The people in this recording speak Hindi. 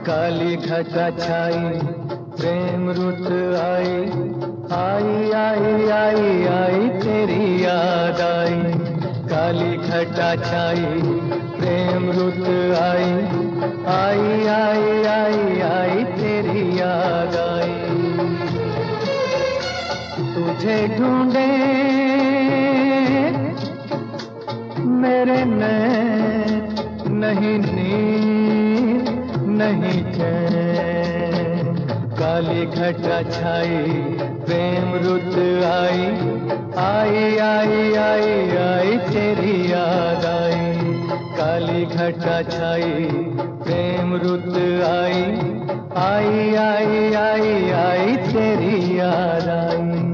काली घटा छाई प्रेम रुत आई, आई आई आई आई तेरी याद आई। काली घटा छाई प्रेम रुत आई, आई आई आई आई तेरी याद आई। तुझे ढूंढे मेरे नैन, नहीं नींद नहीं चैन। काली घटा छाई प्रेम रुत आई, आई आई आई आई तेरी याद आई। काली घटा छाई प्रेम रुत आई, आई आई आई आई तेरी याद आई।